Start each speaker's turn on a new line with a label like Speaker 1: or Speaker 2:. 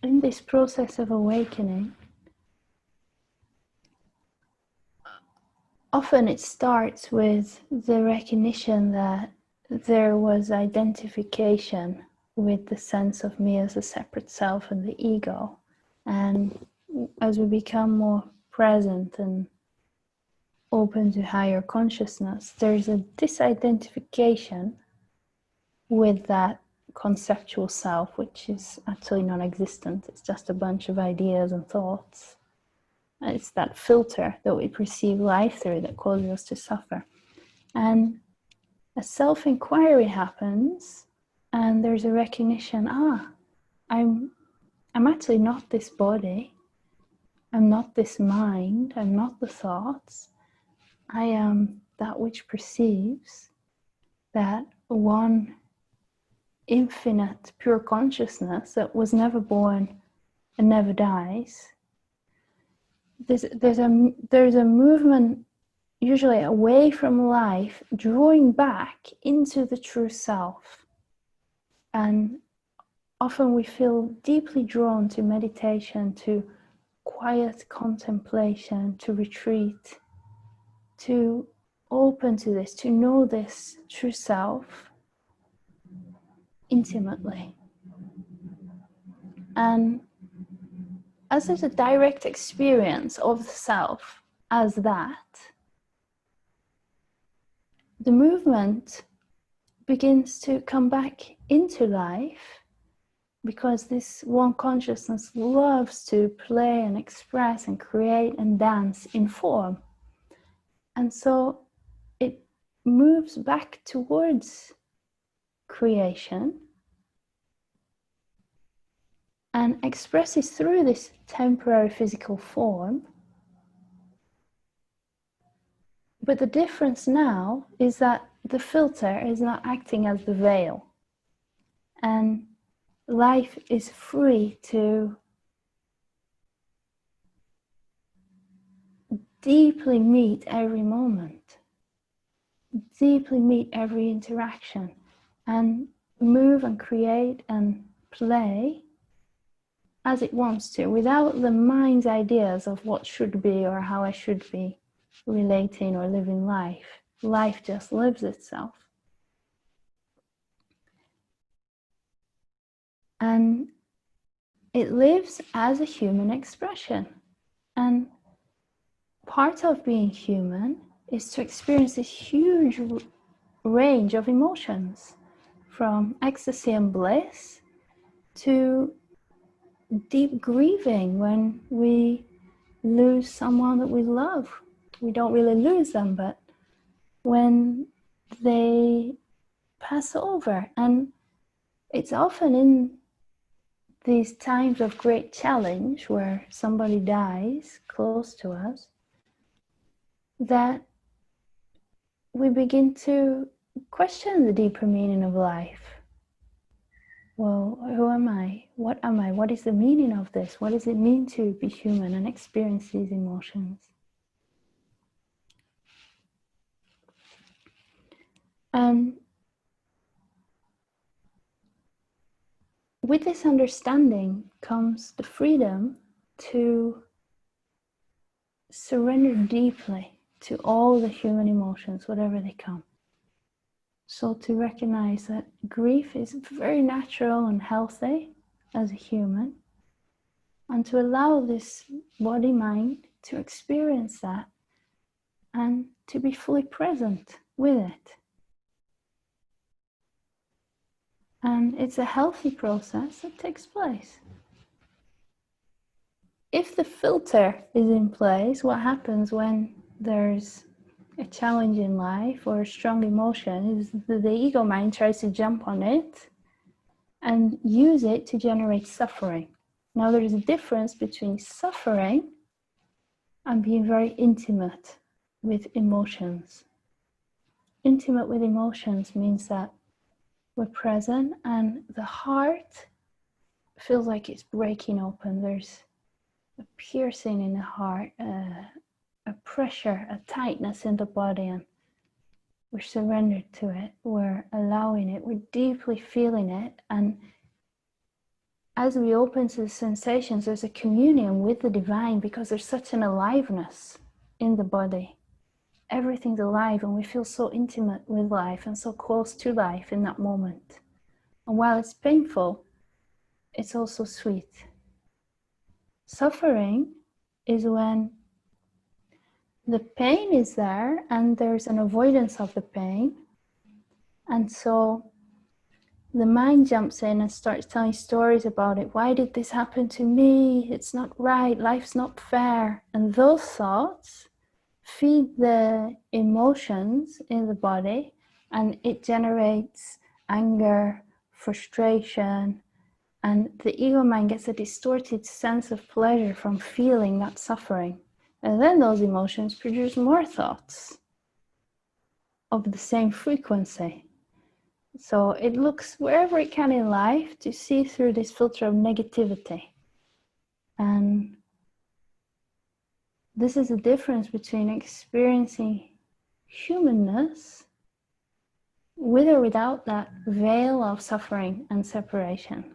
Speaker 1: in this process of awakening, often it starts with the recognition that there was identification with the sense of me as a separate self and the ego. And as we become more present and open to higher consciousness, there's a disidentification with that conceptual self, which is actually non-existent. It's just a bunch of ideas and thoughts. And it's that filter that we perceive life through that causes us to suffer. And a self-inquiry happens, and there's a recognition, I'm actually not this body, I'm not this mind, I'm not the thoughts, I am that which perceives, that one infinite pure consciousness that was never born and never dies. There's a movement usually away from life, drawing back into the true self. And often we feel deeply drawn to meditation, to quiet contemplation, to retreat, to open to this, to know this true self intimately. And as there's a direct experience of the self as that, the movement begins to come back into life, because this one consciousness loves to play and express and create and dance in form. And so it moves back towards creation and expresses through this temporary physical form. But the difference now is that the filter is not acting as the veil, and life is free to deeply meet every moment, deeply meet every interaction, and move and create and play as it wants to, without the mind's ideas of what should be or how I should be relating or living life. Life just lives itself. And it lives as a human expression. And part of being human is to experience this huge range of emotions, from ecstasy and bliss to deep grieving when we lose someone that we love. We don't really lose them, but when they pass over. And it's often in these times of great challenge where somebody dies close to us that we begin to question the deeper meaning of life. Well, who am I? What am I? What is the meaning of this? What does it mean to be human and experience these emotions? And with this understanding comes the freedom to surrender deeply to all the human emotions, whatever they come. So to recognize that grief is very natural and healthy as a human, and to allow this body-mind to experience that and to be fully present with it. And it's a healthy process that takes place. If the filter is in place, what happens when there's a challenge in life or a strong emotion is that the ego mind tries to jump on it and use it to generate suffering. Now, there's a difference between suffering and being very intimate with emotions. Intimate with emotions means that we're present and the heart feels like it's breaking open. There's a piercing in the heart, a pressure, a tightness in the body, and we're surrendered to it. We're allowing it. We're deeply feeling it, and as we open to the sensations, there's a communion with the divine, because there's such an aliveness in the body. Everything's alive, and we feel so intimate with life and so close to life in that moment. And while it's painful, it's also sweet. Suffering is when the pain is there and there's an avoidance of the pain. And so the mind jumps in and starts telling stories about it. Why did this happen to me? It's not right. Life's not fair. And those thoughts feed the emotions in the body, and it generates anger, frustration, and the ego mind gets a distorted sense of pleasure from feeling that suffering. And then those emotions produce more thoughts of the same frequency. So it looks wherever it can in life to see through this filter of negativity. And this is the difference between experiencing humanness with or without that veil of suffering and separation.